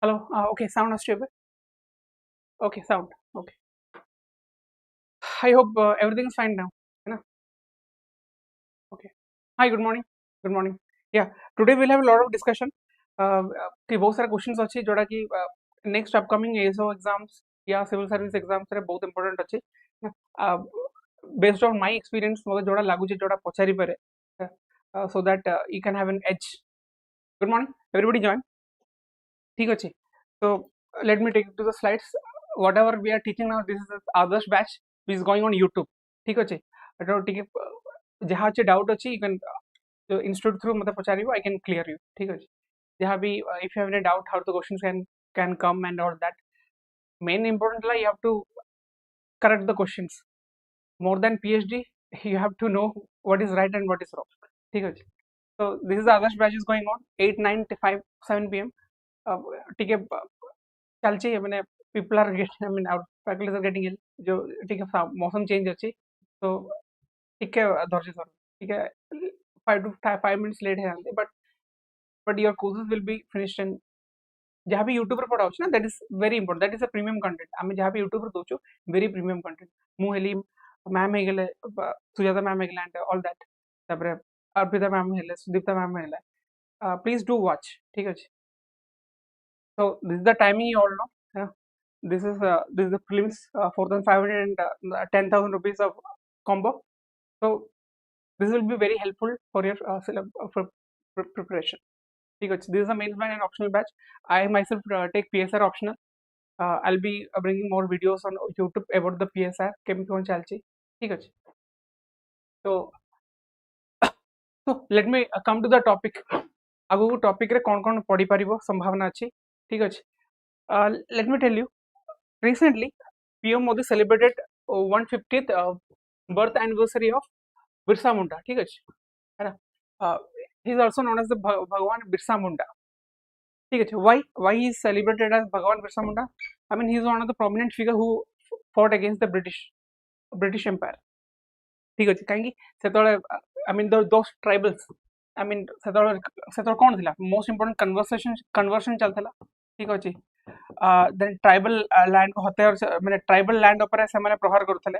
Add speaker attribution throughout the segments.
Speaker 1: Hello. Okay, sound is stable. Okay, sound. Okay. I hope everything is fine now. है ना? Okay. Hi. Good morning. Good morning. Yeah. Today we'll have a lot of discussion. कि बहुत सारे questions अच्छी जोड़ा कि next upcoming SO exams या civil service exams रे बहुत इंपोर्टेंट अच्छी बेस्ड ऑन माय एक्सपीरियंस मते जोड़ा लागु जोड़ा पचारि पारे so that you can have an edge. Good morning everybody join. ठीक अच्छे. So let me take you to the slides. Whatever we are teaching now, this is the others batch which is going on YouTube. ठीक अच्छे. तो ठीक है जहाँ अच्छे doubt अच्छी you can institute through मतलब पचारियो I can clear you. ठीक अच्छे. जहाँ भी if you have any doubt how the questions can come and all that. Main important La you have to correct the questions. More than PhD, you have to know what is right and what is wrong. ठीक अच्छे. So this is the others batch is going on 8, 9, 5, 7 p.m. ठीक है चलची मैंने people are getting I mean our faculties are getting ill जो ठीक है मौसम change अच्छी तो ठीक है धैर्य सर ठीक है 5 to 5 minutes late है but your courses will be finished in जहाँ भी यूट्यूब पर पढ़ाऊँ ना that is very important that is a premium content आमे जहाँ भी यूट्यूब पर दोचो very premium content मु हेली मैम हे गेले सुजाता मैम हे गेले and all that तापरे अर्पिता मैम हेले सुदीप्ता मैम हेले please do watch ठीक है so this is the timing you all know yeah. This is the prelims 4,500 and 10,000 rupees of combo so this will be very helpful for your for preparation ठीक है this is the mains batch and optional batch I myself take PSIR optional I'll be bringing more videos on YouTube about the PSIR केमती कौन चलची ठीक है so let me come to the topic आगु topic रे कौन पढ़ी पारिबो संभावना अच्छी ठीक है let me tell you recently PM Modi celebrated 150th birth anniversary of Birsa Munda ठीक है he is also known as the Bhagwan Birsa Munda ठीक है why he is celebrated as Bhagwan Birsa Munda I mean he is one of the prominent figure who fought against the British Empire ठीक है कहीं सेतोले I mean those tribals I mean सेतोले कौन थिला most important conversion चलथला ठीक अछि then tribal land को हत्या माने tribal land ऊपर से माने प्रहार करथले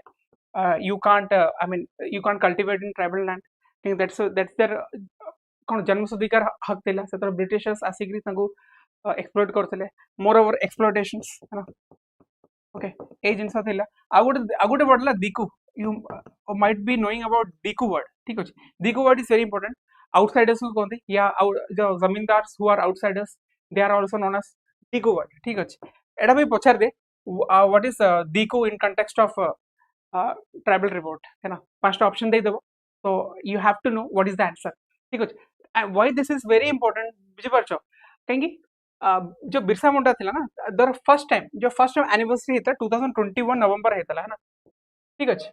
Speaker 1: you can't I mean you can't cultivate in tribal land think that's their कौन जन्मसिद्धिकार हक थिला सेतोले ब्रिटिशर्स आसिकरी तांको एक्सप्लॉइट करथले मोर ओवर एक्सप्लॉइटेशंस है ना ओके ए जिंसा थिला आगुटे वर्ड ला दिकु you might be knowing about diku word ठीक अछि diku word is very important outsiders को कहते या जो zamindars who are outsiders they are also known as diku word ठीक अछि एडा भी पछार दे what is diku in context of tribal revolt है ना पांचटा ऑप्शन दे देबो so you have to know what is the answer ठीक अछि and why this is very important बुझि परछो कहेंगी जो बिरसा मुंडा थिला ना द फर्स्ट टाइम एनिवर्सरी हेता 2021 नवंबर हेतला है ना ठीक अछि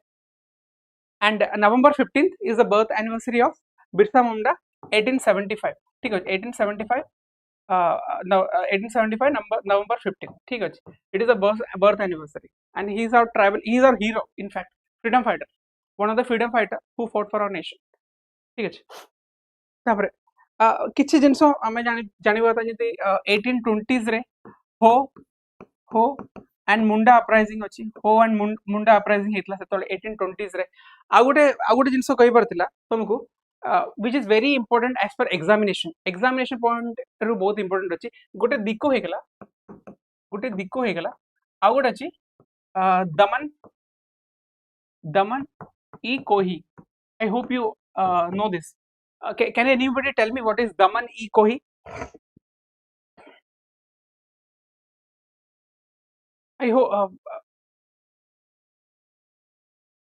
Speaker 1: and November 15th is the birth anniversary of Birsa Munda 1875 ठीक है 1875 1875 November 15th ठीक है it is a birth anniversary and he is our hero in fact freedom fighter one of the freedom fighter who fought for our nation ठीक है तापर किछि जिंसो हमें जानिबा था जति 1820s रे हो and Munda uprising अच्छी हो and Munda uprising हेतला सेतले 1820s रे आगुटे जिंसो कहि परथिला तुमको which is very important as per examination point रो बहुत important अछि गोटे दिको हेगला आगुटे अछि दमन ई कोही I hope you know this can anybody tell me what is Daman e Kohi I hope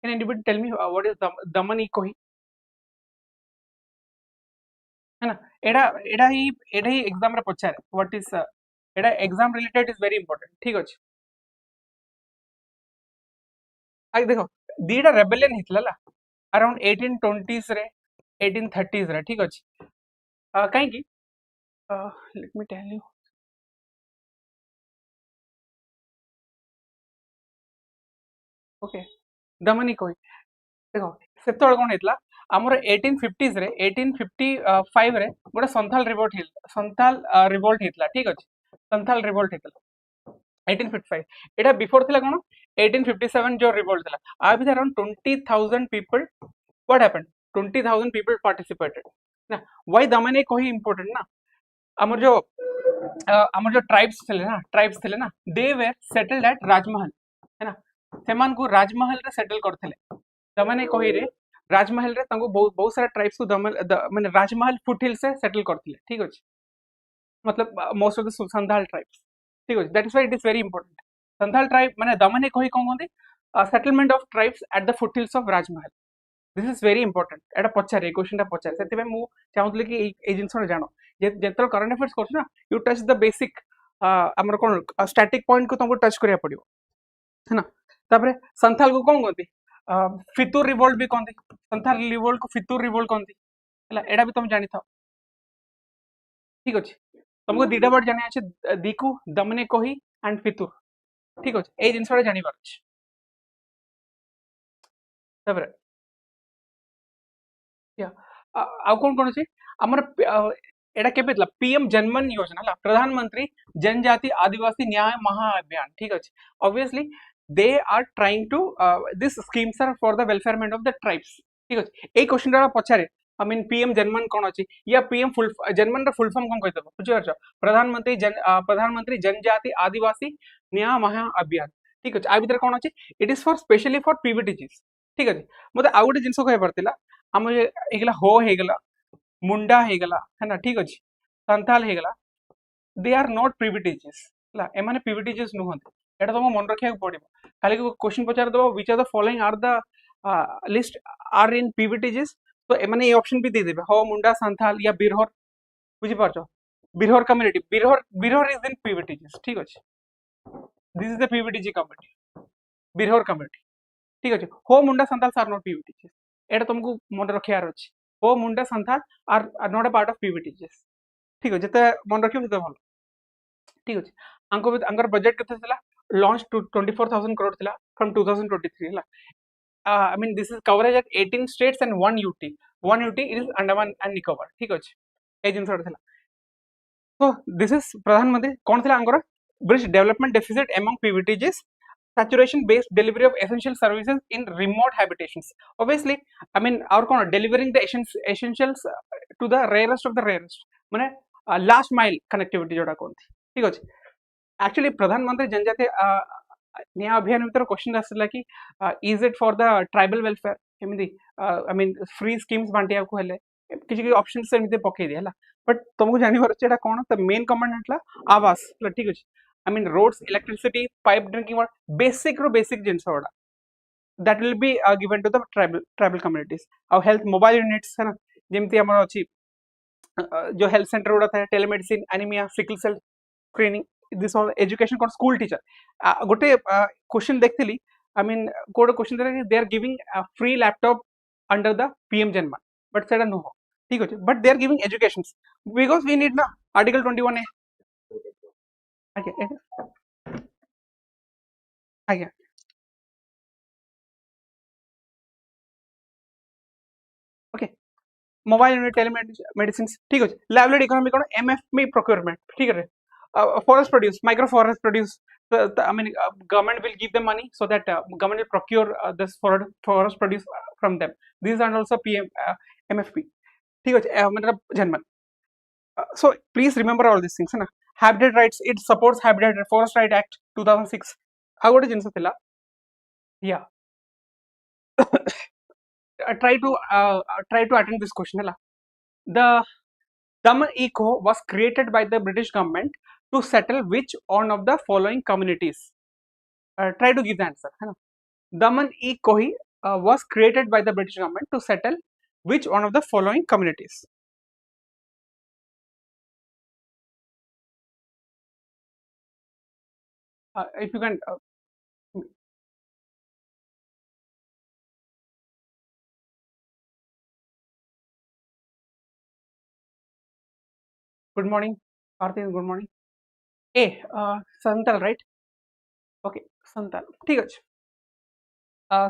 Speaker 1: can anybody tell me what is Daman e Kohi है ना एडा ही exam रे पछारे what is एडा exam related is very important ठीक अछि आई देखो दीटा rebellion हितला around 1820s रे 1830s रे ठीक अछि काहे की let me tell you okay दमनी कोई देखो सेतोळ कोन हितला हमर 1850s रे 1855 रे गोटे संथाल रिवोल्ट हितला ठीक अछि संथाल रिवोल्ट हेतला 1855 एटा बिफोर थिला कोन 1857 जो रिवोल्ट थिला आ भी around 20,000 people what happened 20,000 people participated ना व्हाई दमन एक कोई इंपोर्टेंट ना हमर जो ट्राइब्स थिले ना दे वेर सेटल्ड एट राजमहल है ना सेमान को राजमहल रे सेटल करथिले दमन कोही रे राजमहल रे तांको बहुत सारा ट्राइब्स को दमन माने राजमहल फुटहिल से सेटल करथिले ठीक अछि मतलब most of the Santhal tribes ठीक अछि that is why it is very important Santhal tribe माने दमन कोही कोन कोंदी settlement of tribes at the foothills of Rajmahal this is very important एटा पचारे क्वेश्चन टा पचारे सेति में मु चाहूतले कि ए जिंसो जानो जेतल करंट अफेयर्स करछ ना यू टच द बेसिक हमर कोन स्टैटिक पॉइंट को तुमको टच करिया पड़ियो है ना तापरे संथाल को कोन कोंती फितूर रिवोल्ट भी कोंती संथाल रिवोल्ट को फितूर रिवोल्ट कोंती हला एडा भी तुम जानि था ठीक अछि तुमको दीटा वर्ड जानि अछि दीकु दमने कोही एंड फितूर ठीक अछि ए जिंसो जानि पारछ तापरे या आउ कोन कोन अछि हमर एटा केबे तला पीएम जनमन योजना ला प्रधानमंत्री जनजाति आदिवासी न्याय महाअभियान ठीक अछि obviously they are trying to these schemes are for the welfarement of the tribes ठीक अछि ए क्वेश्चन रा पछारे आई मीन पीएम जनमन कोन अछि या पीएम फुल जनमन रा फुल फॉर्म कोन कहते बुझि परछ प्रधानमंत्री जनजाति आदिवासी न्याय महाअभियान ठीक अछि आ भीतर कोन अछि it is for specially for PVTGs ठीक अछि मते आ गोटे जिंसो कहि परतिला हम हेगला हो हेगला मुंडा हेगला है ना ठीक अछि संथाल हेगला दे आर नॉट पीवीटीजीस ला ए माने पीवीटीजीस नुहंती एटा तुम मन रखिया पड़िबो खाली क्वेश्चन पचार दबो which are the following are the list are in PVTGs तो ए माने ए ऑप्शन भी दे देबे हो मुंडा संथाल या बिरहोर बुझि परछो Birhor community Birhor is in PVTGs ठीक अछि this is the PVTG community Birhor community ठीक अछि Ho Munda Santhal are not PVTGs एटा तुमको मन रखियार अछि Ho Munda Santhal are not a part of PVTGs ठीक अछि जते मन रखियो जते भलो ठीक अछि अंकर बजट केते थिला लॉन्च टू 24,000 crore थिला फ्रॉम 2023 ला I mean this is coverage at 18 states and one UT is Andaman and Nicobar ठीक अछि ए जिंस थिला so this is प्रधानमंत्री कोन थिला अंकर bridge development deficit among PVTGs saturation based delivery of essential services in remote habitations obviously I mean our cone delivering the essentials to the rarest of the rarest माने last mile connectivity जोटा कोन ठीक अछि actually प्रधानमंत्री जनजाति न्याय अभियान भीतर question आसला कि is it for the tribal welfare एमिदी आई मीन फ्री स्कीम्स बांटिया को हेले किछि ऑप्शंस एमिदी पके दिया बट तुमको जानि पर एटा कोन त मेन कमांड हटला आवास ठीक अछि I mean roads electricity pipe drinking water basic रो बेसिक जिंस वाडा that will be given to the tribal communities और हेल्थ मोबाइल यूनिट्स है ना जेमती हमर अछि जो हेल्थ सेंटर उडा था telemedicine anaemia sickle cell screening this all education कोन स्कूल टीचर गोटे क्वेश्चन देखथिली आई मीन कोड क्वेश्चन देला they are giving free laptop under the PM Janman but सेटा नो ठीक अछि but they are giving educations because we need ना article 21A okay आज्ञा ओके मोबाइल यूनिट टेलीमेडिसिन ठीक अछि लाइवलीहुड इकोनॉमी कोन एमएफपी प्रोक्योरमेंट ठीक है forest produce micro forest produce I mean government will give them money so that government will procure this forest produce from them these are also PM MFP ठीक है मतलब जनमन so please remember all these things है ना habitat rights it supports habitat forest right act 2006 आ गोटे जिंस थिला yeah try to attend this question है the Daman Eco was created by the British government to settle which one of the following communities? Try to give the answer. Daman Eco was created by the British government to settle which one of the following communities? If you can. Good morning, Arthi. Good morning. A. Santal, right? Okay, Santal. ठीक है.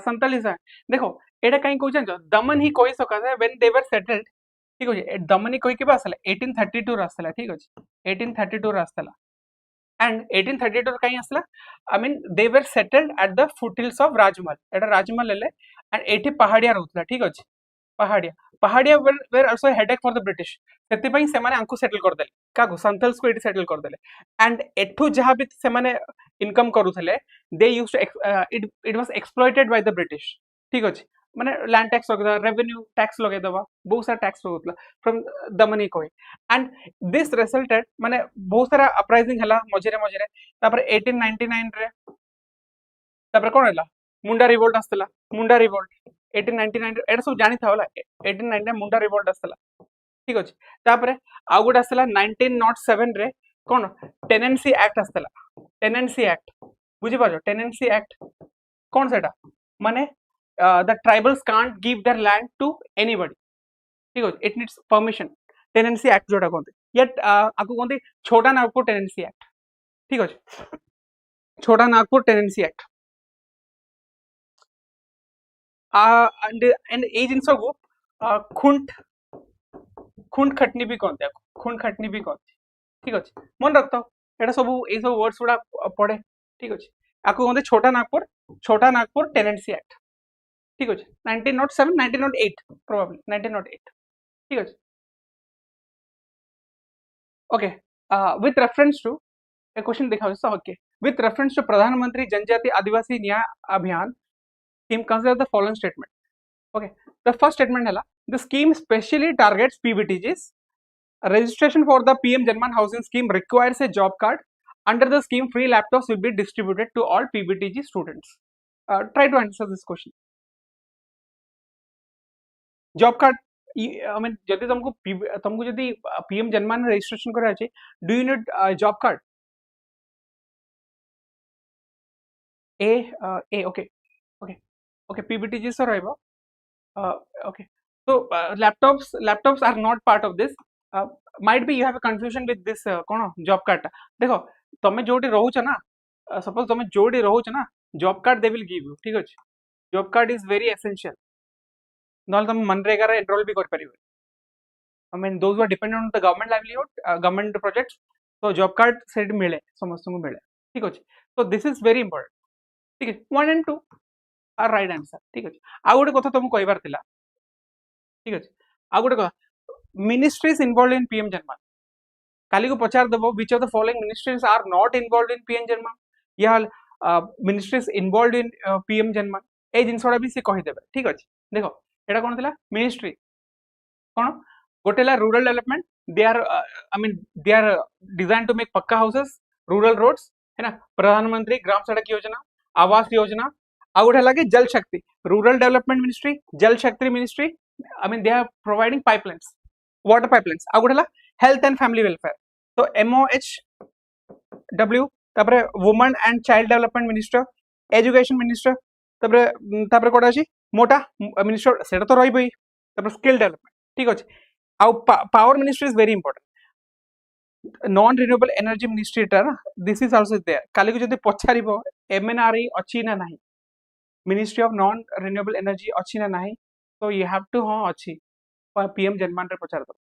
Speaker 1: Santal is that. देखो, एटा कहीं कोई जान जो दमन ही कोई सका था when they were settled. ठीक है. दमन ही कोई के पास आला 1832 रास्तला ठीक है. 1832 रास्तला. and 1832 कहीं आसला I mean they were settled at the foothills of Rajmahal एटा राजमहल ले and एठी पहाड़िया रहउतला ठीक अछि पहाड़िया पहाड़िया were also a headache for the British सेति पई से माने आंकु सेटल कर देले काको संथल्स को एठी सेटल कर देले and एठु जहा भी से माने income करूथले they used to it was exploited by the British ठीक अछि माने लैंड टैक्स लगे रेवेन्यू टैक्स लगे दवा बहुत सारा टैक्स होतला फ्रॉम द मनी कोई एंड दिस रिजल्टेड माने बहुत सारा अपराइजिंग हला मझिरे मझिरे तापर 1899 रे तापर कोन हला मुंडा रिवोल्ट आस्तला मुंडा रिवोल्ट 1899 एटा सब जानि थावला 1899 मुंडा रिवोल्ट आस्तला ठीक अछि तापर आ गुड आस्तला 1907 रे कोन टेनेंसी एक्ट आस्तला टेनेंसी एक्ट बुझि पाजो टेनेंसी एक्ट कोन सेटा माने the tribals can't give their land to anybody ठीक है it needs permission tenancy act जोटा कहते yet आपको कहते छोटा नागपुर tenancy act ठीक है Chota Nagpur tenancy act and एज जिनस को खुंट खुंट खटनी भी कहते खुंट खटनी भी कहते ठीक है मन रखता एटा सब ए सब वर्ड्स गुड़ा पढ़े ठीक है आपको कहते छोटा नागपुर tenancy act ठीक है 1907 1908 probably 1908 ठीक है okay with reference to a question दिखाओ so okay with reference to प्रधानमंत्री जनजाति आदिवासी न्याय अभियान scheme consider the following statement okay the first statement है the scheme specially targets PBTGs registration for the PM Janman housing scheme requires a job card under the scheme free laptops will be distributed to all PBTG students try to answer this question job card I mean जदि तुमको जदि PM Janman registration करा अछि do you need job card ए okay okay okay PVTG से रहबो okay so laptops are not part of this might be you have a confusion with this cone job card देखो तमे जोटी रहू छ ना सपोज तमे जोटी रहू छ ना job card they will give you ठीक अछि job card is very essential नॉल तुम मनरेगा रे एनरोल भी कर परिबो I mean those are dependent on the government livelihood government projects तो जॉब कार्ड सेट मिले समस्त को मिले ठीक अछि तो दिस इज वेरी इंपोर्टेंट ठीक है 1 and 2 आर राइट आंसर ठीक अछि आ गोटे कथा तुम कहबार थिला ठीक अछि आ गोटे कथा ministries involved in PM Janman काली को पचार देबो which of the following ministries are not involved in PM Janman या ministries involved in PM Janman ए जिनसोडा भी से कहि देबे ठीक अछि देखो एटा कोन थिला मिनिस्ट्री कोन गोटेला rural development they are I mean they are designed to make pucca houses rural roads है ना प्रधानमंत्री ग्राम सड़क योजना आवास योजना आ गोटे लगे जल शक्ति rural development ministry Jal Shakti ministry I mean they are providing pipelines water pipelines आ गोटे हेल्थ एंड फैमिली वेलफेयर तो MOHW तापरे women and child development minister education minister तापरे कोटा अछि मोटा मिनिस्टर सेटा तो रहिबई तापर स्किल डेवलपमेंट ठीक अछि आ power ministry is very important non renewable energy ministry टा दिस इज आल्सो देयर काली को जदी पछारिबो MNRE अछि ना नाही ministry of non renewable energy अछि ना नाही तो यू हैव टू हां अछि पीएम जनमान रे पछार दो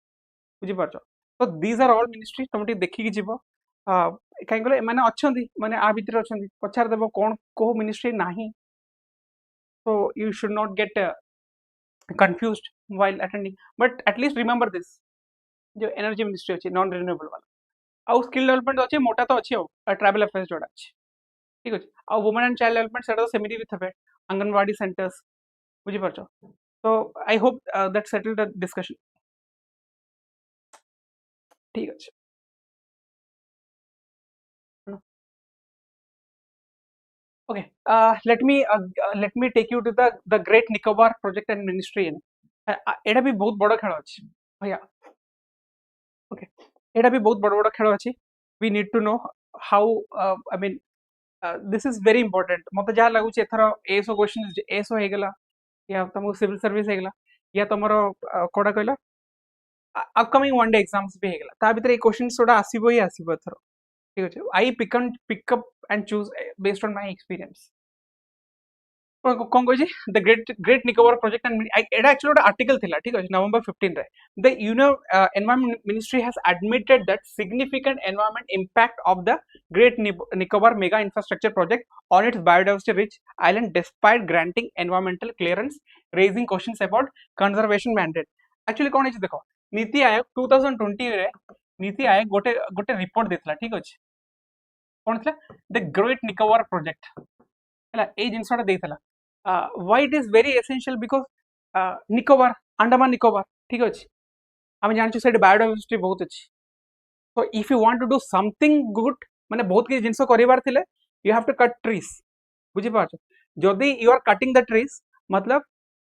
Speaker 1: बुझि पाछो तो दीज आर ऑल मिनिस्ट्री तुम देखि कि जीवो काई गले माने अछंदी माने आ भीतर अछंदी पछार देबो कोन को मिनिस्ट्री नाही so you should not get confused while attending but at least remember this जो एनर्जी मिनिस्ट्री अछि नॉन रिन्यूएबल वाला आ स्किल डेवलपमेंट अछि मोटा तो अछि ट्राइबल अफेयर्स जोड़ा अछि ठीक अछि आ वुमेन एंड चाइल्ड डेवलपमेंट सेटा तो सेमिटी भी थबे आंगनवाड़ी सेंटर्स बुझि परछो so I hope that settled the discussion ठीक अछि okay let me take you to the Great Nicobar project and ministry in एटा भी बहुत बड़ खेल अछि भैया ओके एटा भी बहुत बड़ खेल अछि we need to know how I mean this is very important मते जा लागु छै एथरो एसो क्वेश्चन एसो हे गेला या तुमको सिविल सर्विस हे गेला या तमरो कोडा कहला अपकमिंग वन डे एग्जाम्स भी हे गेला ता भीतर ए क्वेश्चन सोडा आसीबो ही आसीबो एथरो ठीक अछि I pick up and choose based on my experience कौन कह the great Nicobar project and Etah actually गोटे आर्टिकल थिला ठीक अछि नवंबर 15 रे the environment ministry has admitted that significant environment impact of the great Nicobar mega infrastructure project on it's biodiversity rich island despite granting environmental clearance raising questions about conservation mandate actually कौन अछि देखो नीति आयोग 2020 रे नीति आयोग गोटे गोटे रिपोर्ट देथिला ठीक अछि कौन थिला द ग्रेट निकोबार प्रोजेक्ट है ए जिनसा देथिला why it is very essential because Nicobar Andaman Nicobar ठीक अछि हम जानछु सेट बायोडाइवर्सिटी बहुत अछि so if you want to do something good माने बहुत के जिंस करिवार थिले you have to cut trees बुझि पाछो जदी you are cutting the trees मतलब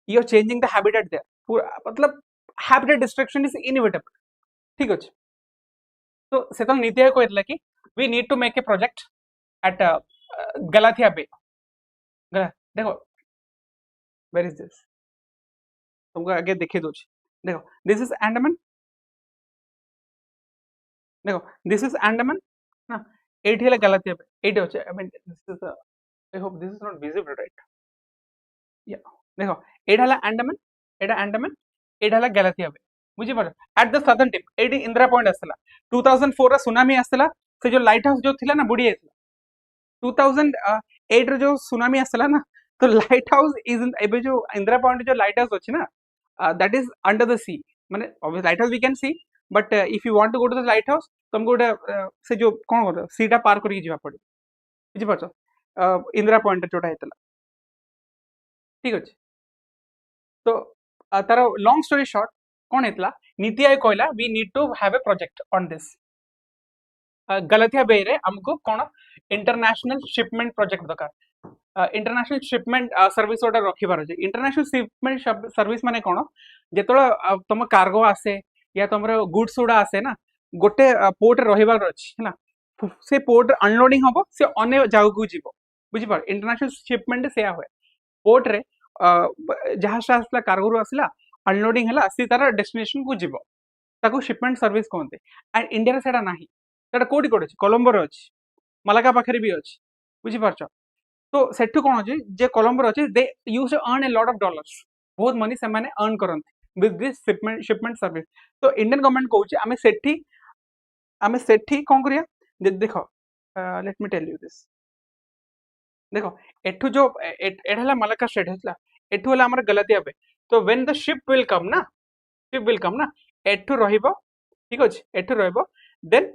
Speaker 1: you are changing the habitat there पूरा मतलब habitat destruction is inevitable ठीक अछि तो सेतल नीति आयोग कहतला कि we need to make a project at Galathea Bay देखो where is this तुमको आगे देखे दो देखो this is Andaman देखो this is Andaman ना 8 हेला गलाथिया बे 8 होचे I mean this is I hope this is not visible right yeah देखो 8 हेला Andaman 8 हेला गलाथिया बे बुझी पारो at the southern tip 8 Indira point आसला 2004 रा सुनामी आसला से जो लाइट हाउस जो थिला ना बुडी आसला 2008 रे जो सुनामी आसला ना तो लाइट हाउस इज एबे जो इंदिरा पॉइंट जो लाइट हाउस अछि ना that is under the sea माने obviously light house we can see but if you want to go to the light house तुमको से जो कोन हो सीटा पार करी जीवा पड़ी बुझी पाछो इंदिरा पॉइंट जोटा हेतला ठीक अछि तो तार लॉन्ग स्टोरी शॉर्ट कोन हेतला नीति आयोग कहला we need to have a project on this गलतिया बे रे हमको कोन इंटरनेशनल शिपमेंट प्रोजेक्ट दरकार इंटरनेशनल शिपमेंट सर्विस ओडा रखिबार अछि इंटरनेशनल शिपमेंट सर्विस माने कोन जेतोला तुम कार्गो आसे या तुमर गुड्स उडा आसे ना गोटे पोर्ट रहिबार अछि हैना से पोर्ट अनलोडिंग हबो से अन्य जागो को जीवो बुझि पार इंटरनेशनल शिपमेंट से होय पोर्ट रे जहाज आसला कार्गो रो आसला अनलोडिंग हला सी तार डेस्टिनेशन को जीवो ताको शिपमेंट सर्विस कोनते एंड इंडिया रे सेडा नाही सेडा कोडी कोड अछि कोलंबो रे अछि मलाका पाखरे भी अछि बुझि पारछ तो सेठु कोन अछि जे कोलंबो रे अछि they use to earn a lot of dollars बहुत मनी से माने अर्न करंती विथ दिस शिपमेंट सर्विस तो इंडियन गवर्नमेंट कहउछि आमे सेठी कोन करिया देखो let me tell you this देखो एठु जो एठला मलाका स्टेट हला एठु हला हमर गलतिया पे तो when the ship will come ना एठु रहिबो ठीक अछि एठु रहिबो then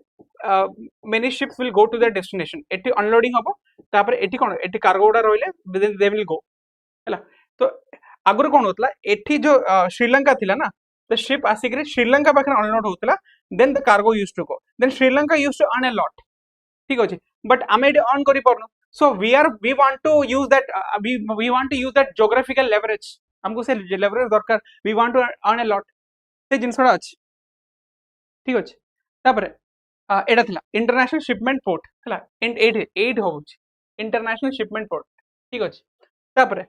Speaker 1: many ships will go to their destination एठी अनलोडिंग हबो तापर एठी कोन एठी कार्गो उडा रहिले they will go हला तो आगुर कोन होतला एठी जो श्रीलंका थिला ना the ship आसिकरे श्रीलंका पाखरे अनलोड होतला then the cargo used to go then Sri Lanka used to earn a lot ठीक अछि but आमे एठी अर्न करि परनो so we want to use that we want to use that geographical leverage हमको से leverage दरकार we want to earn a lot से जिनसडा अछि ठीक अछि तापर एटा थिला इंटरनेशनल शिपमेंट पोर्ट हला एंड 8 होउछ इंटरनेशनल शिपमेंट पोर्ट ठीक अछि तापर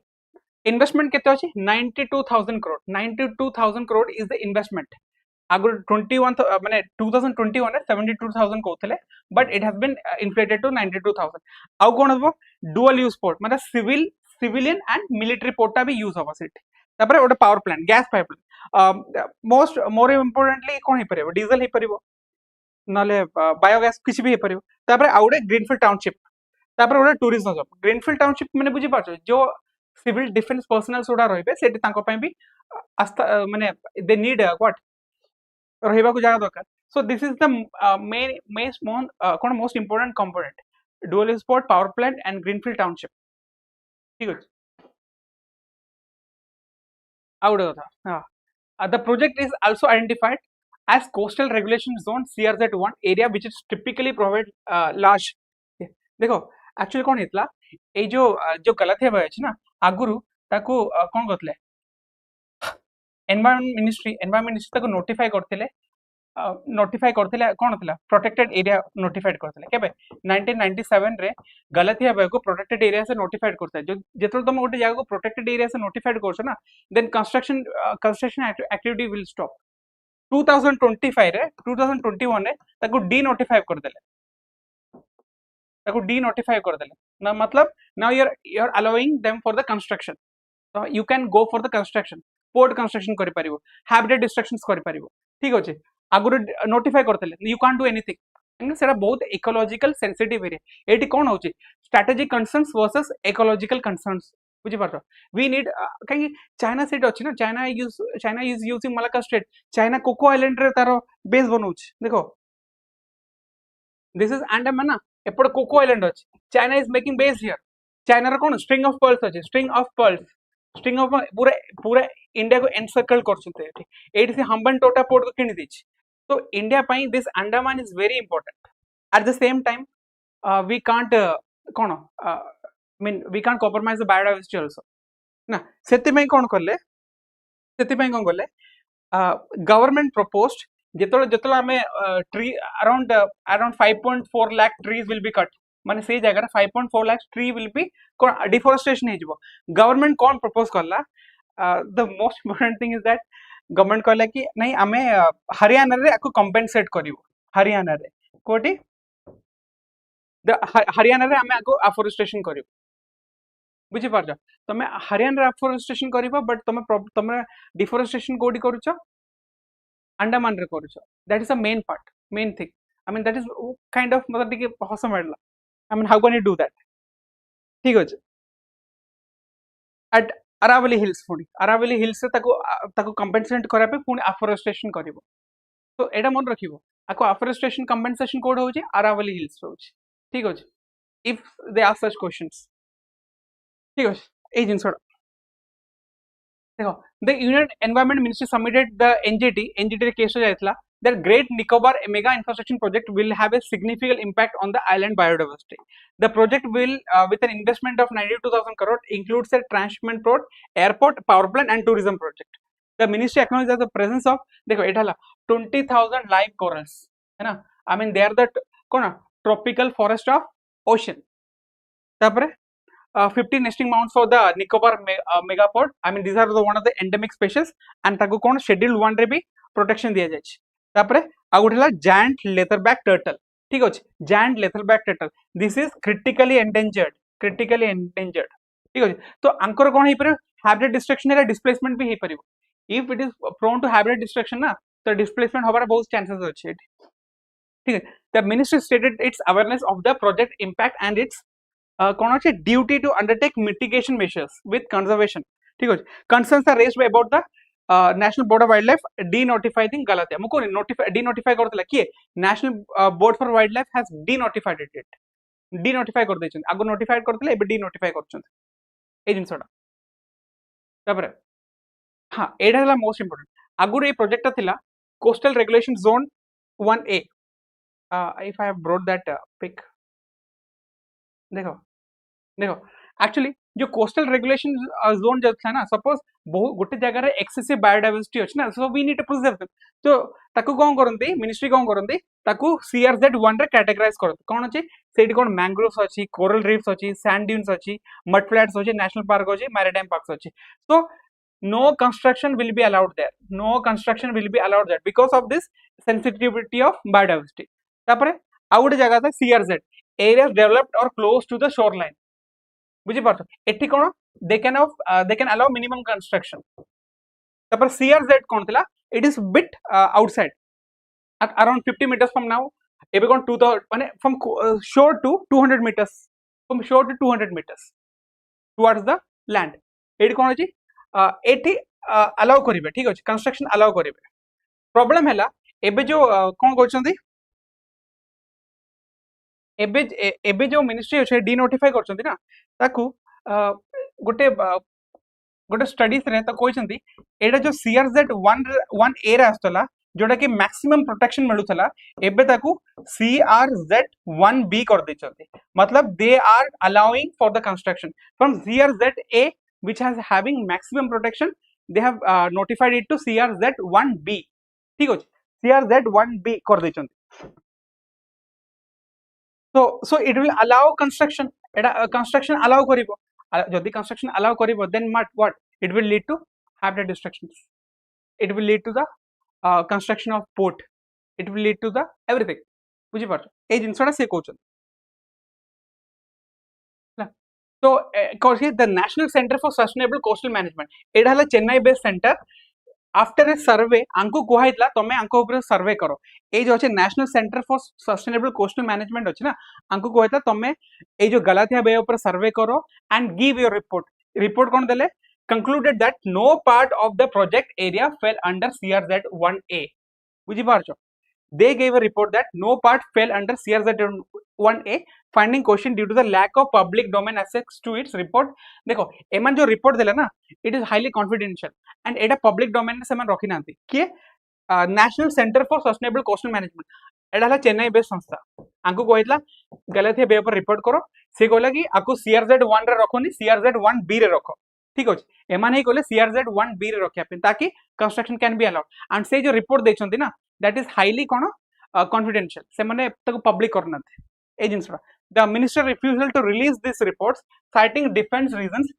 Speaker 1: इन्वेस्टमेंट केते अछि 92000 करोड़ इज द इन्वेस्टमेंट आगु 21 माने 2021 रे 72000 कोथले but it has been inflated to 92000 आउ कोन हबो डुअल यूज पोर्ट माने सिविलियन एंड मिलिटरी पोर्टा भी यूज हबो सेट तापर ओटा power plant gas pipeline more importantly कोन हे परबो डीजल हे परबो नले बायोगैस किछि भी हे परबो तापर आउडे ग्रीनफील्ड टाउनशिप तापर ओटा टूरिज्म जॉब ग्रीनफील्ड टाउनशिप माने बुझि पाछो जो सिविल डिफेंस पर्सनल सोडा रहिबे सेट तांको पय भी आस्था माने दे नीड व्हाट रहिबा को जागा दरकार so this is the most important component dual use port power plant and greenfield township ठीक अछि आउडे कथा हां the project is also identified as coastal regulation zone CRZ1 area which is typically provide large देखो actually कोन हेतला ए जो गलत है अछि ना आगुरु ताको कोन गतले एनवायरनमेंट मिनिस्ट्री ताको नोटिफाई करथिले कोन हतला प्रोटेक्टेड एरिया नोटिफाइड करथिले केबे 1997 रे गलतिया बे को प्रोटेक्टेड एरिया से नोटिफाइड करता है जो जेतल तुम ओटे जागा को प्रोटेक्टेड एरिया से नोटिफाइड करछो ना then construction activity will stop 2025 रे 2021 रे ताको डी नोटिफाई कर देले ताको डीनोटिफाई कर देले ना मतलब now you are allowing them for the construction तो you can go for the construction port construction करि परिबो हैबिटेट डिस्ट्रक्शंस करि परिबो ठीक अछि आगुर नोटिफाई करतेले यू कांट डू एनीथिंग सेटा बहुत इकोलॉजिकल सेंसिटिव एरिया एटी कोन होची strategic concerns versus ecological concerns बुझी पारछ वी नीड कहीं चाइना सेट अछि ना China is using Malacca strait China Coco island रे तारो बेस बनौछ देखो दिस इज अंडमान ना एपड़ कोको आइलैंड अछि China is making base here China रो कोन स्ट्रिंग ऑफ पर्ल्स अछि स्ट्रिंग ऑफ पूरा पूरा इंडिया को एनसर्कल करछते एठी एठी से हम्बन टोटा पोर्ट को किनि दिछ तो इंडिया पई this Andaman is very important at the same time we can't cone mean we can't compromise the biodiversity also ना सेति पई कोन करले गवर्नमेंट proposed जेतला हमें tree around 5.4 lakh trees will be cut माने से जगह 5.4 lakh tree will be deforestation हे जिवो गवर्नमेंट कोन प्रपोज करला the most important thing is that government कहला कि नहीं आमे हरियाणा रे आको कंपेंसेट करिवो हरियाणा रे कोटी हरियाणा रे आमे आको अफोरेस्टेशन करिवो बुझी पारछ तमे हरियाणा रे अफोरेस्टेशन करिवो बट तमे डिफोरेस्टेशन कोडी करूछ अंडमान रे करूछ that is the main thing I mean that is kind of मतलब टिके हस मारला I mean how can you do that ठीक अछि एट अरावली हिल्स से ताको कंपेंसेट करा पे पुनी अफोरेस्टेशन करिवो तो एटा मन रखिवो आको अफोरेस्टेशन कंपेंसेशन कोड होची अरावली हिल्स होची ठीक अछि if they ask such questions ठीक अछि ए जिंसडा देखो the union environment ministry submitted the NGT case जायतला that Great Nicobar mega infrastructure project will have a significant impact on the island biodiversity. The project will, with an investment of 92,000 crore, includes a transshipment road, airport, power plant, and tourism project. The ministry acknowledges the presence of, देखो इधर 20,000 live corals, है ना? I mean they are the कौन tropical forest of ocean. तापरे 50 nesting mounts for the Nicobar megapod. I mean these are the one of the endemic species and ताको कौन schedule 1 रे भी protection दिया जाए तापरे आ गुठला giant leatherback turtle ठीक अछि giant leatherback turtle this is critically endangered ठीक अछि तो अंकर कोन हे पर habitat destruction या displacement भी हे परिबो if it is prone to habitat destruction ना तो displacement होबार बहुत chances अछि ठीक है the ministry stated its awareness of the project impact and its कौन अछि duty to undertake mitigation measures with conservation ठीक अछि concerns are raised by about the National Board of Wildlife denotifying Galatia मुको denotify Kartala किए National Board for Wildlife has denotified it denotify कर दैछन आगो notified करतले एबे denotify करछन ए जिंसडा तापर हां एडा हला मोस्ट इंपोर्टेंट आगुर ए प्रोजेक्ट थिला coastal regulation zone 1A if I have brought that pic देखो एक्चुअली जो कोस्टल रेगुलेशन जोन जो था ना सपोज बहुत गोटे जगह रे एक्सेसिव बायोडायवर्सिटी अछि ना so we need to preserve them तो ताकू कोन करंती मिनिस्ट्री कोन करंती ताकू CRZ 1 रे कैटेगराइज करत कोन अछि सेठी कोन मैंग्रोव्स अछि कोरल रीफ्स अछि सैंड ड्यून्स अछि मड फ्लैट्स अछि नेशनल पार्क अछि मैरीटाइम पार्क्स अछि so no construction will be allowed there because of this sensitivity of biodiversity तापरे आ गोटे जगह था CRZ areas developed or close to the shoreline बुझी पारछ एठी कोन they can allow minimum construction तापर CRZ कोन थिला it is bit outside at around 50 meters from now एबे कोन 2000 माने from shore to 200 meters towards the land एठी कोन अछि एठी allow करिवे ठीक अछि कंस्ट्रक्शन allow करिवे प्रॉब्लम हैला एबे जो कोन कहउछंती एबे जो मिनिस्ट्री अछि डिनोटिफाई करछंती ना ताकू गोटे स्टडीज रे त कहउछंती एडा जो CRZ 1A रे आस्तला जोटा कि मैक्सिमम प्रोटेक्शन मिलुथला एबे ताकू CRZ 1B कर दैछंती मतलब they are allowing for the construction from CRZ A which has having maximum protection they have notified it to CRZ 1B ठीक अछि CRZ 1B कर दैछंती so it will allow construction Etah construction allow करिवो जदि construction allow करिवो then what it will lead to habitat destructions it will lead to the construction of port it will lead to the everything बुझी पारछ ए जिंसडा से कहउछन तो the national centre for sustainable coastal management एटा हला Chennai based centre after a सर्वे आंको कुहाइतला तमे आंको ऊपर सर्वे करो ए जो अछि national centre for sustainable coastal management अछि ना आंको कुहाइतला तमे ए जो गलाथिया बे ऊपर सर्वे करो एंड गिव योर रिपोर्ट कोन देले concluded that no part of the project area fell under CRZ 1A बुझी पारछो they gave a report that no part fell under CRZ 1A finding question due to the lack of public domain access to its report देखो एमन जो report देला ना it is highly confidential and Etah public domain से मन रखी नांती किए national centre for sustainable coastal management एटा हला चेन्नई बेस्ड संस्था आंको कहइतला गलत बे पर रिपोर्ट करो से कहला कि आको CRZ 1 रे रखोनी CRZ 1B रे रखो ठीक अछि एमान हे कहले CRZ 1B रे रखिया पे ताकि construction can be allowed and से जो रिपोर्ट देछंती ना दैट इज हाईली कोन कॉन्फिडेंशियल से माने ताको पब्लिक करनाते ए जिंसरा the minister refusal to release this reports citing defense reasons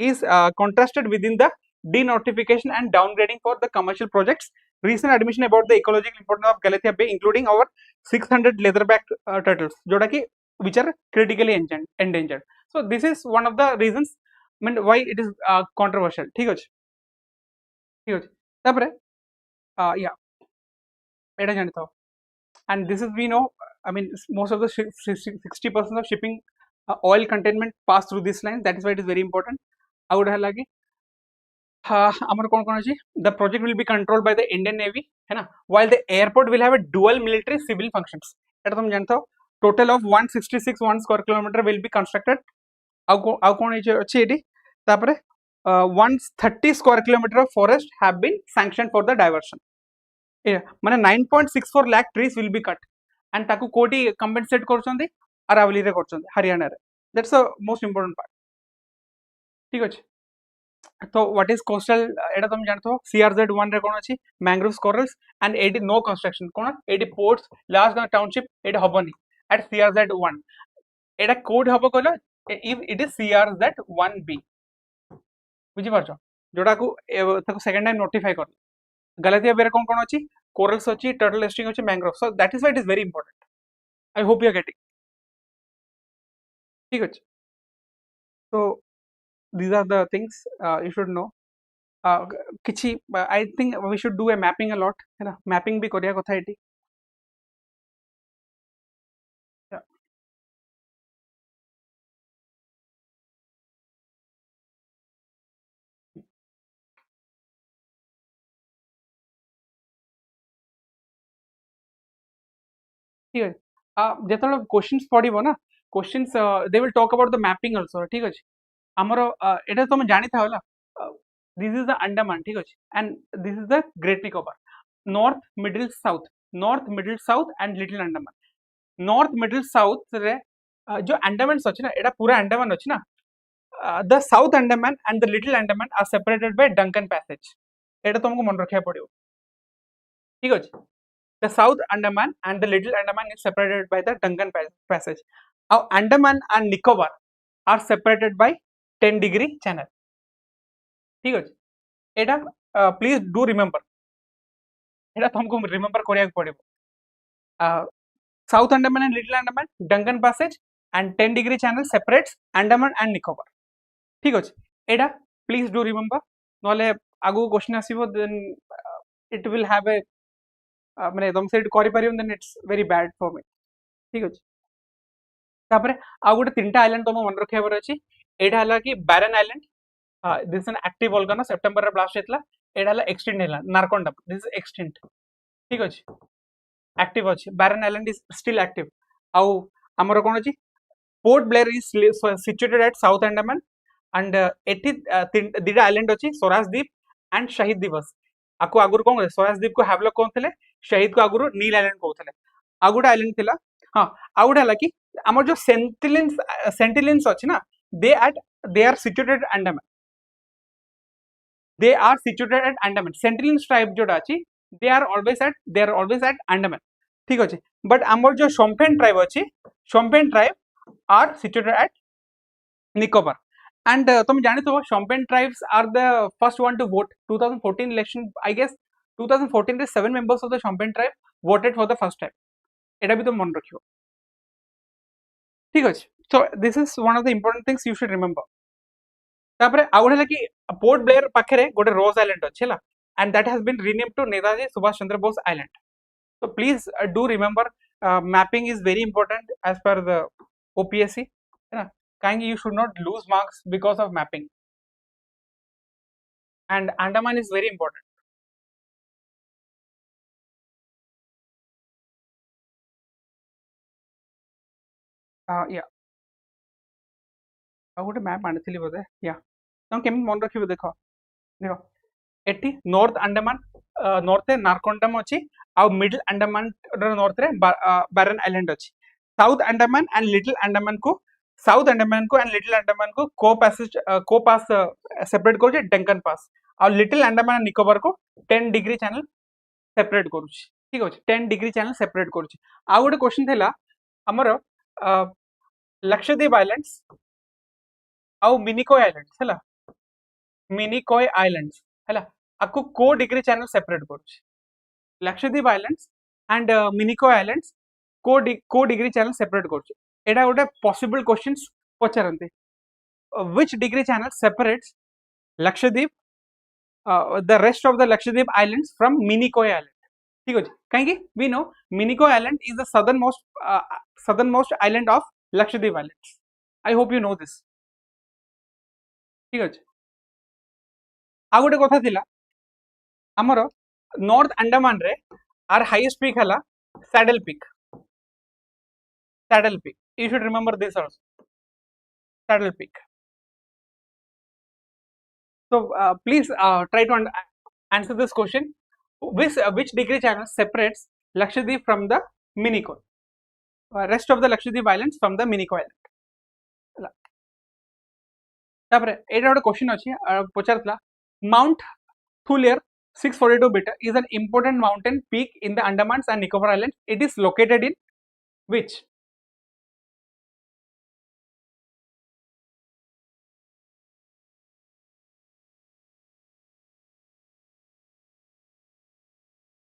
Speaker 1: is contrasted within the denotification and downgrading for the commercial projects recent admission about the ecological importance of Galathea Bay including our 600 leatherback turtles जोटा कि which are critically endangered so this is one of the reasons I mean why it is controversial ठीक अछि तापरे yeah एटा जानि था and this is we know I mean most of the 60% of shipping oil containment pass through this line that is why it is very important I would have lagi amar kon kon achi the project will be controlled by the Indian Navy है ना while the airport will have a dual military civil functions एटा तुम जानथो total of 166 1 square kilometer will be constructed आउ कोन अछि eighty तापरे 130 square kilometer of forest have been sanctioned for the diversion माने 9.64 lakh trees will be cut and ताकू कोटी compensate करछंदी Aravalli रे करछंदी हरियाणा रे that's the most important part ठीक अछि तो व्हाट इज कोस्टल एटा तुम जानथो CRZ 1 रे कोन अछि मैंग्रोव्स कोरल्स एंड एटी नो कंस्ट्रक्शन कोन एटी पोर्ट्स लास्ट टाउनशिप एटी हबनी एट CRZ 1 एटा कोड हबो कहलो if it is CRZ 1B बुझी पारछो जोडा को ताको सेकंड टाइम नोटिफाई कर गलतिया बेरे कोन कोन अछि कोरल्स अछि टर्टल नेस्टिंग अछि mangrove so that is why it is very important I hope you are getting ठीक अछि so these are the things you should know किछि I think we should do a mapping a lot है ना mapping भी करिया कथा eighty ठीक है जेतलो क्वेश्चंस पढिबो ना questions they will talk about the mapping also ठीक अछि हमरो एटा तुम जानि था होला दिस इज द अंडमान ठीक अछि and this is the great Nicobar north middle south and little Andaman north middle south रे जो अंडमान अछि ना एटा पूरा अंडमान अछि ना the south Andaman and the little Andaman are separated by Duncan passage एटा तुमको मन रखिया पड़ियो ठीक अछि the South Andaman and the Little Andaman is separated by the Duncan Passage. Now Andaman and Nicobar are separated by 10-degree channel. ठीक है एटा please do remember एटा तुमको रिमेंबर करिया पड़िबो South Andaman and Little Andaman Duncan Passage and 10-degree channel separates Andaman and Nicobar ठीक अछि एटा please do remember नले आगु question आसीबो then it will have a माने तुम से करि परियम then it's very bad for me ठीक अछि तापरे आ गुटे तीनटा आइलैंड तुम मन रखियाबर अछि एटा हला कि Barren island this an active volcano सितंबर रे ब्लास्ट हेतला एटा हला एक्सटिंक्ट हेला नारकोंडम दिस इज एक्सटिंक्ट ठीक अछि एक्टिव अछि Barren island is still active आउ हमर कोन अछि Port Blair is situated at south Andaman and एठी दिडा आइलैंड अछि स्वराज द्वीप एंड शहीद दिवस आको आगुर कोन स्वराज द्वीप को हैवलॉक कोन थले शहीद को आगुर नील आइलैंड कहउथले आगुडा आइलैंड थिला हां आगुडा हला कि हमर जो सेंटिलिन्स अछि ना they are situated at Andaman Sentinelese tribe जोडा अछि they are always at Andaman ठीक अछि बट हमर जो Shompen tribe are situated at Nicobar and तुम जानि तो Shompen tribes are the first one to vote 2014 election I guess 2014 रे 7 members of the Shompen tribe voted for the first time एटा भी तुम मन रखियो ठीक अछि So this is one of the important things you should remember. तापरे आउ गोटे कि पोर्ट ब्लेयर पाखे गोटे रोज आइलैंड अच्छे and that has been renamed to Netaji Subhash Chandra Bose Island. So please do remember mapping is very important as per the OPSC. Kindly you should not lose marks because of mapping. And Andaman is very important. Yeah. I would map आनी बोधे. Yeah. तुम केमी मन रखिबे देखो. देखो. Eighty north Andaman north Narcondam अच्छी आउ middle Andaman north रे बैरन island अच्छी south Andaman and little Andaman को एंड लिटिल अंडमान को को पास सेपरेट करूचे डेंकन पास आउ लिटिल अंडमान निकोबार को 10 डिग्री चैनल सेपरेट करूची ठीक अछि 10 डिग्री चैनल सेपरेट करूची आउ गोटे क्वेश्चन थिला हमर लक्षद्वीप आइलैंड्स आउ मिनिकॉय आइलैंड्स हैला मिनिकॉय आइलैंड्स हैला आपको को डिग्री चैनल सेपरेट करूची Lakshadweep islands and Minicoy islands को डिग्री चैनल सेपरेट करूची एटा गोटे पॉसिबल क्वेश्चंस पचारंते which degree channel separates Lakshadweep the rest of the Lakshadweep islands from Minicoy island ठीक अछि काहे कि we know Minicoy island is the southern most island of Lakshadweep islands I hope you know this ठीक अछि आ गोटे कथा थिला हमर नॉर्थ अंडमान रे आर हाईएस्ट पीक हला saddle peak you should remember this also saddle peak so please try to answer this question which degree channel separates Lakshadweep from the Minicoy rest of the Lakshadweep islands from the Minicoy island तापरे एटा गोटे question अछि पचारतला mount Thuillier 642 beta is an important mountain peak in the Andamans and Nicobar Islands. It is located in which?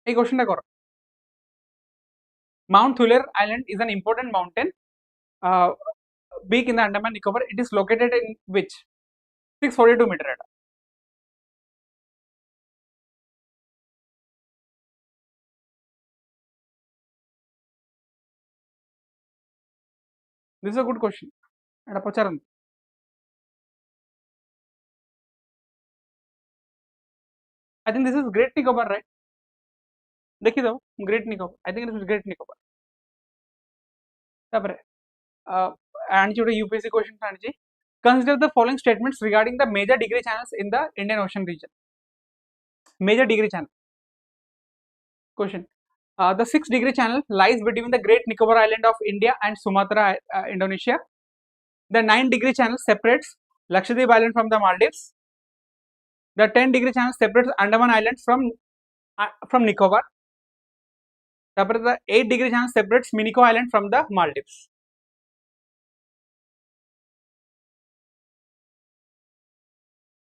Speaker 1: A question karo. Mount Thulier Island is an important mountain peak in the Andaman Nicobar. It is located in which? 642 meter. This is a good question. I think this is Great Nicobar, right? देखी दो Great Nicobar. I think it is Great Nicobar. तापरे आनी छोटे UPSC question आनी consider the following statements regarding the major degree channels in the Indian Ocean region. Major degree channel. Question. The 6 degree channel lies between the Great Nicobar Island of India and Sumatra, Indonesia. The 9 degree channel separates Lakshadweep Island from the Maldives. The 10 degree channel separates Andaman Islands from Nicobar. The 8 degree channel separates Minicoy Island from the Maldives.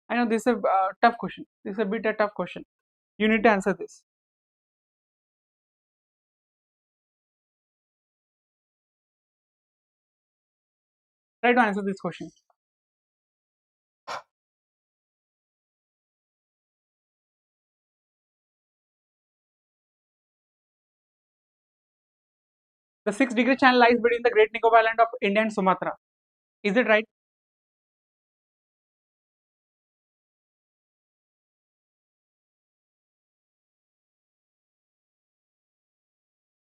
Speaker 1: I know this is a tough question. This is a bit a tough question. You need to answer this. Try to answer this question. The 6 degree channel lies between the Great Nicobar Island of India and Sumatra. Is it right?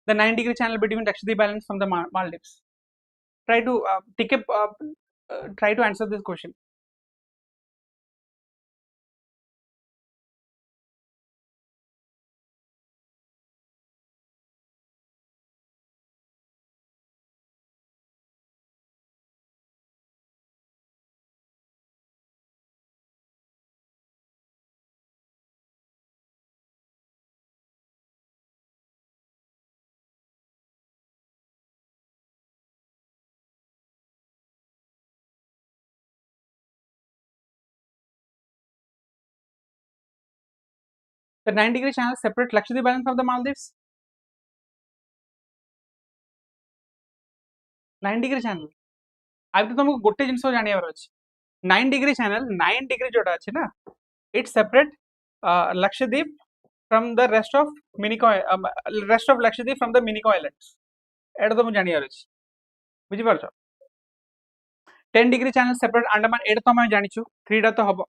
Speaker 1: The 9 degree channel between Lakshadweep Islands from the Maldives. Try to try to answer this question. The 9 degree channel separates Lakshadweep Islands from the Maldives. 9 degree channel. अब तो तुमको गोटे जिनस जानिबार अछि 9 degree channel 9 degree जोटा अछि ना it separate Lakshadweep from the rest of rest of Lakshadweep from the Minicoy islands एटा तुम जानिबार अछि बुझि पारछो 10 डिग्री चैनल सेपरेट अंडमान एटा तो हम जानिछु 3 टा तो हबो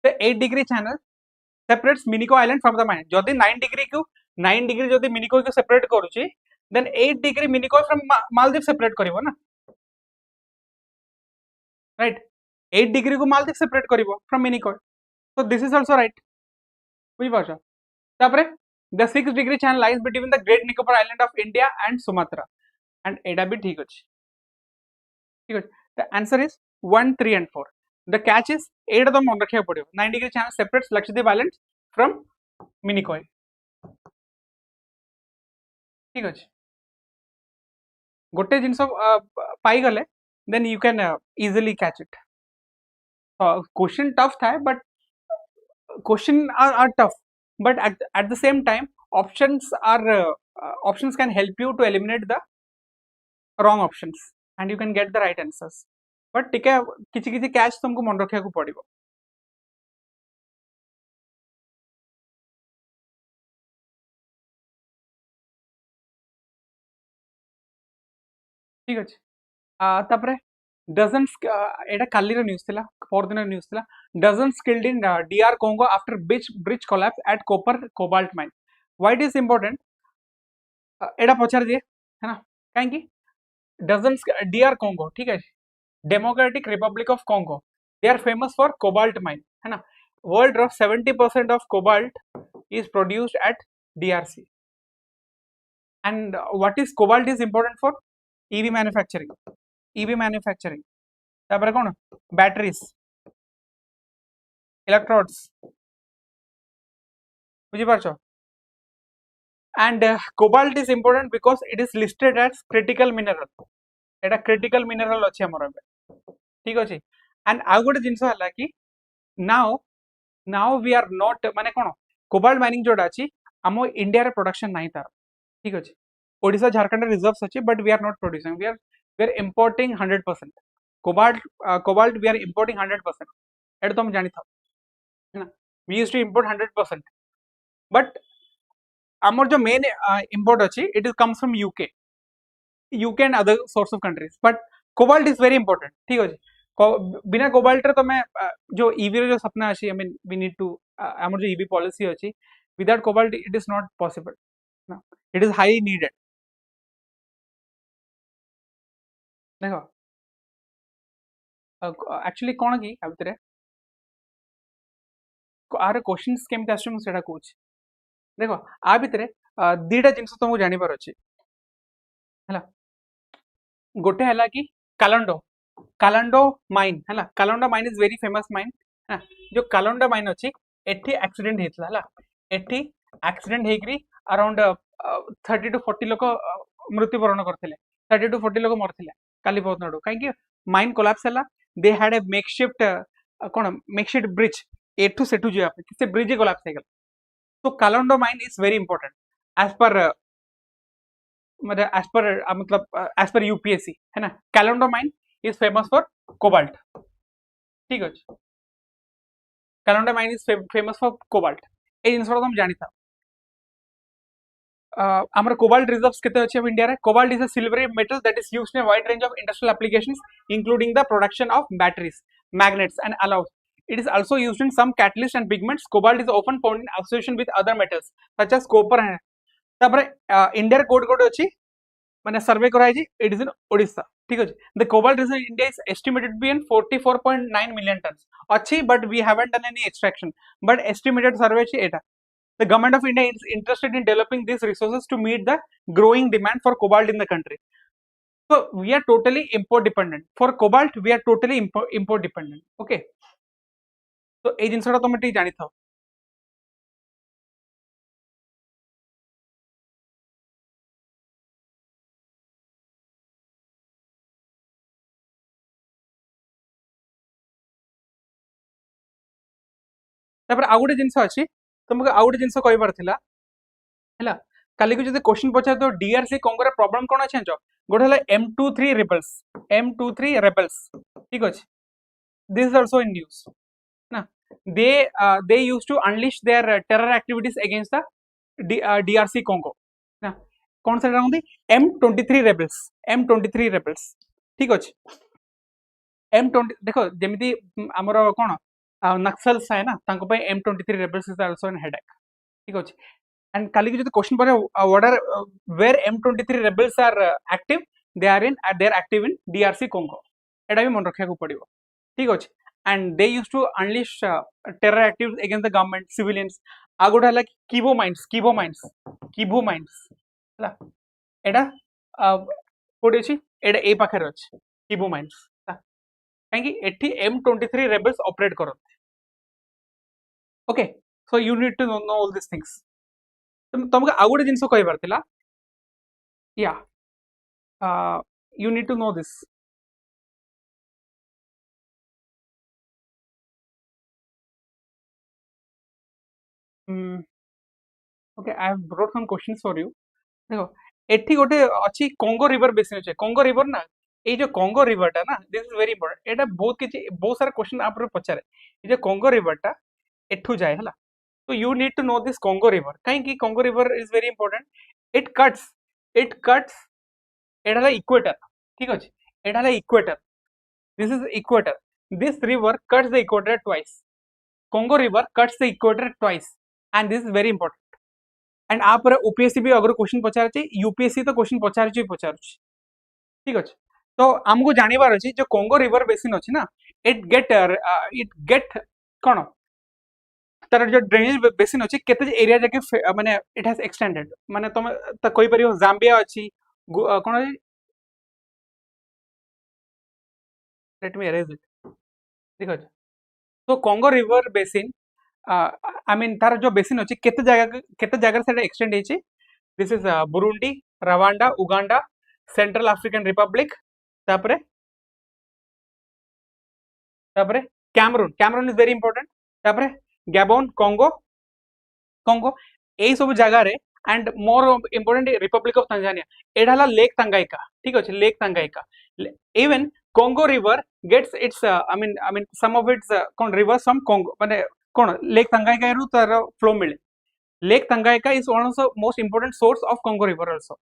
Speaker 1: तो 8 degree channel separates Minico Island from the mine. जदि 9 डिग्री जदि Minico को सेपरेट करूची then 8 degree Minico from Maldives separate करिवो ना right 8 डिग्री को Maldives सेपरेट करिवो from Minico so this is also right बुझि पाछो तापरे the 6 degree channel lies between the Great Nicobar Island of India and Sumatra and एटा भी ठीक अछि the answer is 1 3 and 4 the catch is 8 तो मन रखिया पड़ियो 9 degree channel separates Lakshadweep Islands from Minicoy ठीक अछि गोटे जिनस पाई गले then you can easily catch it question tough था but question are tough but at the same time options can help you to eliminate the wrong options and you can get the right answers but टिके किछि किछि catch तुमको मन रखिया को पड़िबो ठीक अछि तापरे dozens एटा कालीर न्यूज़ थिला परदिन न्यूज़ थिला dozens killed in DR Congo after bridge collapse at copper cobalt mine why it is important एटा पचार दिए है ना काहे कि dozens DR Congo ठीक है Democratic Republic of Congo they are famous for cobalt mine है ना world of 70% of cobalt is produced at DRC and what is cobalt is important for EV manufacturing तापर कौन batteries electrodes बुझी पारछो and cobalt is important because it is listed as critical mineral Etah critical mineral अछि हमर ठीक अछि and आउ गोटे जिंस हला कि now we are not माने कोन cobalt mining जोडा अछि हमो इंडिया रे प्रोडक्शन नाही तार ठीक अछि ओडिसा झारखंड रिजर्व्स अछि but we are not producing we are importing 100% cobalt we are importing 100% एटा तुम जानि था है ना we used to import 100% but amor jo main import achi it is comes from UK and other source of countries but cobalt is very important ठीक अछि बिना cobalt रे तमे जो EV रे जो सपना अछि I mean we need to amor जो EV policy अछि without cobalt it is not possible no it is highly needed देखो एक्चुअली कोन की आ भितरे आर क्वेश्चंस केमते आसु मु सेटा कहूची देखो आ भितरे दीटा जिंस तुमको जानि पार अछि हला गोटे हला कि कालांडो माइन हला Kalando mine is very famous mine ना जो कालांडो माइन अछि एठी एक्सीडेंट हेतला हला एठी एक्सीडेंट हेकरी अराउंड 30 to 40 लोक मृत्युवरण करथिले 30 to 40 लोक मरथिले काली पतनाडो काहे कि माइन कोलैप्स हला दे हैड ए मेकशिफ्ट कोन मेकशिफ्ट ब्रिज एठू सेठू जे आप से ब्रिज कोलैप्स हे गेल तो Kalando mine is very important as per मतलब एज पर यूपीएससी है ना Kalando mine is famous for cobalt ठीक अछि Kalando mine is famous for cobalt ए जिनस हम जानि था आमर कोबाल्ट रिजर्व्स केते अछि इंडिया रे cobalt is a silvery metal that is used in a wide range of industrial applications including the production of batteries magnets and alloys it is also used in some catalysts and pigments cobalt is often found in association with other metals such as copper and तापर India कोड कोड अछि माने survey कराई जी it is in Odisha ठीक अछि the cobalt reserve in India is estimated to be in 44.9 million tons अछि but we haven't done any extraction but estimated survey अछि एटा the government of India is interested in developing these resources to meet the growing demand for cobalt in the country so we are totally import dependent for cobalt we are totally import dependent okay so ए जिनसटा तुम T जानि थाओ तापर आ गोटे जिंस अछि तुमको आ गोटे जिंस कहबार थिला हैला काली को जदि क्वेश्चन पचार तो डीआरसी कांगो प्रॉब्लम कौन अच्छे गोटे है M23 रेबल्स M23 रेबल्स ठीक अच्छे this is also in news ना they used to unleash their terror activities against the DRC Congo ना कौन सा कहते M23 रेबल्स ठीक अच्छे M20 देखो जमी आमर कौन नक्सल है ना M23 rebels is also an headache ठीक अच्छे and kali ki question pare what are where M23 rebels are active they are active in DRC Congo एटा भी मन रखा को पड़िबो ठीक अछि and they used to unleash terror activities against the government civilians आ गोटा हला किबो माइंस हला एटा कोडी अछि एटा ए पाखर अछि किबो माइंस काहे कि एठी M23 rebels operate करत okay so you need to know all these things तुमको आउ गोटे जिनस कह या you need to know this okay I have brought some questions for you देखो एठी गोटे अछि कोंगो रिवर बेसिन अछि कोंगो रिवर ना ए जो कोंगो रिवर टा ना दिस इज वेरी इंपोर्टेंट एटा बहुत सारा क्वेश्चन आप पचारे ए जो कोंगो रिवर टा एठू जाए हला so you need to know this Congo river kahi Congo river is very important it cuts Etah La equator ठीक अछि एटा ला equator this is equator this river cuts the equator twice Congo river cuts the equator twice and this is very important and आप OPSC भी अगर question पचार UPSC तो question पचार ठीक अछि तो हमको जानिबार अछि जो कोंगो रिवर बेसिन अछि ना इट गेट कोन तार जो ड्रेनेज बेसिन अछि केते एरिया जाके माने इट हैज एक्सटेंडेड माने तुम त कोइ परियो जाम्बिया अछि कोन लेट मी erase it ठीक अछि तो Congo river basin I mean तार जो बेसिन अछि केते जगह से एक्सटेंड हेछि this is Burundi Rwanda Uganda Central African Republic तापरे कैमरून इज वेरी इंपोर्टेंट तापरे गैबोन कोंगो एई सब जगह रे and more important Republic of Tanzania एडा हला लेक तंगाइका ठीक अछि Lake Tanganyika even Congo river gets its I mean some of it's cone rivers from Congo माने कोन लेक तंगाइका रु तार फ्लो मिले Lake Tanganyika is one of the most important source of Congo river also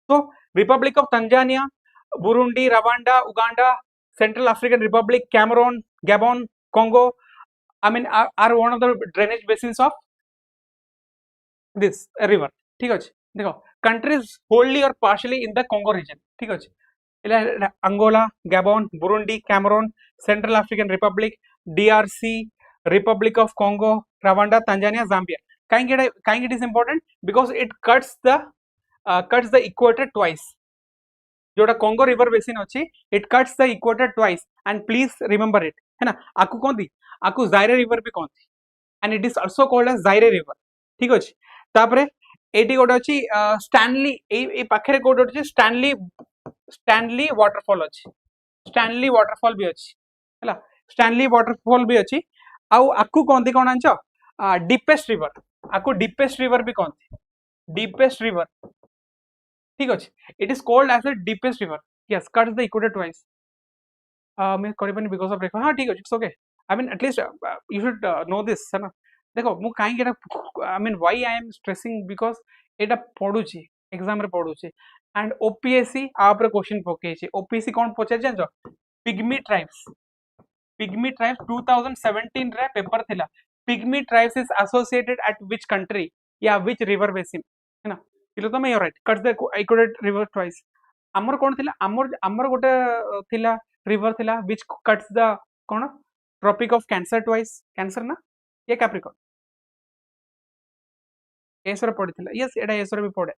Speaker 1: so Republic of Tanzania Burundi Rwanda Uganda Central African Republic Cameroon Gabon Congo I mean are one of the drainage basins of this river ठीक अछि देखो countries wholly or partially in the Congo region ठीक अछि इला Angola Gabon Burundi Cameroon Central African Republic DRC Republic of Congo Rwanda Tanzania Zambia काहे it is important because it cuts the equator twice जोटा Congo river basin अछि it cuts the equator twice and please remember it है ना आकु कोन दी आकु जायरे river भी कहती and it is also called as Zaire river ठीक अछि तापरे एटी गोटे अछि स्टैनली ए पाखरे कोड अछि स्टैनली वाटरफॉल अछि स्टैनली वाटरफॉल भी अछि हला स्टैनली वाटरफॉल भी अछि आकु कहती कोन आंचो डीपेस्ट रिवर आकु डीपेस्ट रिवर भी कहती डीपेस्ट रिवर ठीक अछि it is called as the deepest river yes cuts the equator twice मैं करिबनी बिकॉज़ ऑफ ब्रेकफास्ट हां ठीक अछि it's okay I mean at least you should know this है ना देखो मु काहे एटा I mean why I am stressing because एटा पढुची एग्जाम रे पढुची एंड ओपीएससी आप रे क्वेश्चन पकेछि ओपीएससी कोन पचार जानजो पिग्मी ट्राइब्स 2017 रे पेपर थिला pygmy tribes is associated at which country या व्हिच रिवर बेसिन है ना तिलो तो मैं you right cuts the equator river twice हमर कोन थिला हमर गोटे थिला रिवर थिला व्हिच कट्स द कोन tropic of cancer twice cancer ना ये कैप्रिकॉर्न एसर पढ़िथिला यस एटा एसर भी पढ़े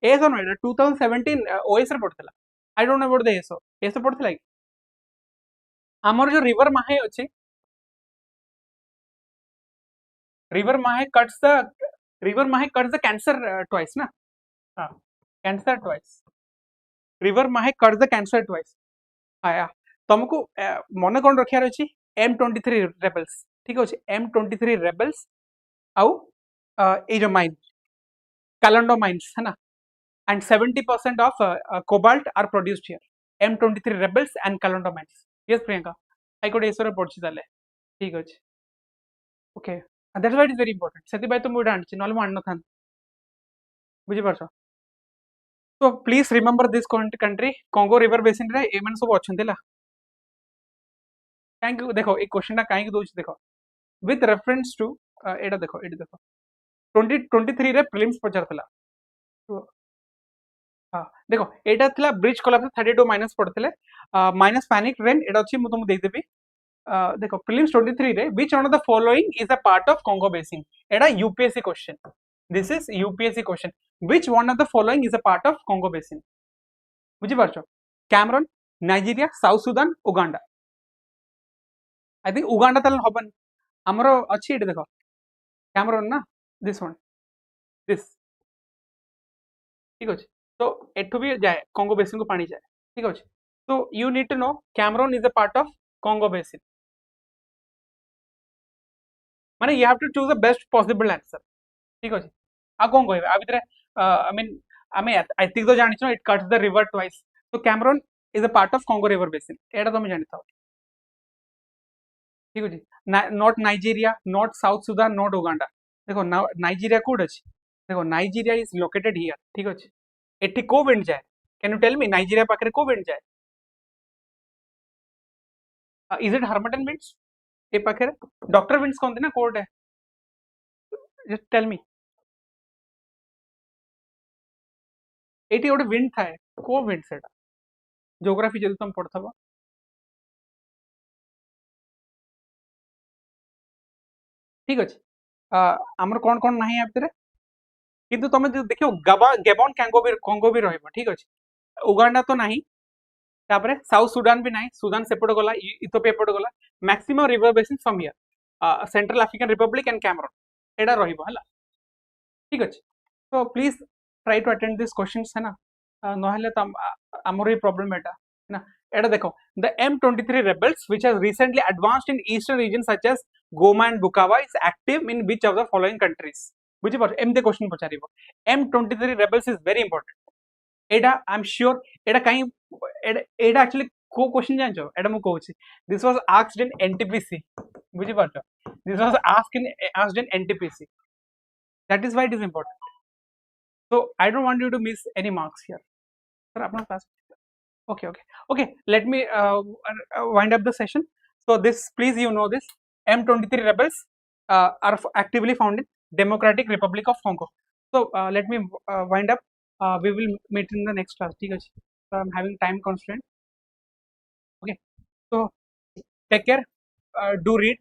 Speaker 1: एसर नो एटा 2017 ओएस रे पढ़िथिला I don't know about the एसर पढ़िथिला कि हमर जो रिवर माहे अछि रिवर माहे कट्स द कैंसर ट्वाइस ना हां कैंसर ट्वाइस रिवर माहे कट्स द कैंसर ट्वाइस आया तुमको मन कोन रखियार अछि M23 रेबल्स ठीक अछि M23 रेबल्स आउ ए जो माइन calendar mines है ना, and 70% of cobalt are produced here. M23 rebels and calendar mines. Yes Priyanka, I could answer पढ़छि ताले ठीक अछि. Okay, and that's why it is very important. सेति भाई तो मुडा आनछि नले मान न थान बुझि परछ. So please remember this country, Congo river basin रे एमन सब अछंती ला. Thank you. देखो एक क्वेश्चन टा काहे दोछ देखो with reference to एटा देखो 2023 रे प्रीलिम्स पचारथला. हाँ देखो एटा थिला ब्रिज कोलैप्स 32 माइनस पड़थिले माइनस पैनिक रेन एटा अछि मु तुमको देई देबी. देखो प्रीलिम्स 23 रे which one of the following is a part of Congo basin. Etah UPSC question. This is UPSC question. Which one of the following is a part of Congo basin? बुझि परछो. Cameroon, Nigeria, South Sudan, Uganda. I think Uganda तल हबन हमरो अछि एटा देखो Cameroon ना this one this ठीक अछि. तो एठु भी जाए Congo basin को पानी जाए ठीक अछि. So you need to know Cameroon is a part of Congo basin. माने you have to choose the best possible answer ठीक अछि. आ कोन कहबे आ भितरे I mean आमे एतिक तो जानि छ it cuts the river twice. So Cameroon is a part of Congo river basin. एटा तुम जानि थाओ ठीक अछि. Not Nigeria, not South Sudan, not Uganda. देखो नाइजीरिया कोड अछि. देखो नाइजीरिया is located here ठीक अछि. एठी को विंड जाए. Can you tell me Nigeria पाखरे को विंड जाए? Is it Harmattan winds? ए पाखरे डॉक्टर विंड्स कोन ना कोड है. Just tell me. एटी गोटे विंड थाए को विंड सेटा ज्योग्राफी जदि तुम पढ़थबो ठीक अछि. हमर कोन कोन नाही आ भितरे किंतु तुम देखियो गेबन कंगो भी रहइबो ठीक अछि. उगांडा तो नाही तापरे साउथ सुडान भी नाही. सुडान सेपट गला इथियोपिया एपट गला. Maximum river basin from here central African republic and Cameroon एडा रहिबो हला ठीक अछि. तो please try to attend this questions है ना नहले त हमर ही प्रॉब्लम एटा है ना. एटा देखो the M23 rebels which has recently advanced in eastern regions such as Goma and Bukavu is active in which of the following countries. बुझि पर एमते question पचारिबो. M23 rebels is very important. Etah I am sure एटा काई एटा actually को question जानछो एटा मु कहूची. This was asked in NTPC बुझि परछो. दिस वाज asked in NTPC. That is why it is important. So I don't want you to miss any marks here. Sir apna class. Okay, let me wind up the session. So this please you know this M23 rebels are actively found in Democratic Republic of Congo. So let me wind up. We will meet in the next class. So I'm having time constraint. Okay, so take care. Do read.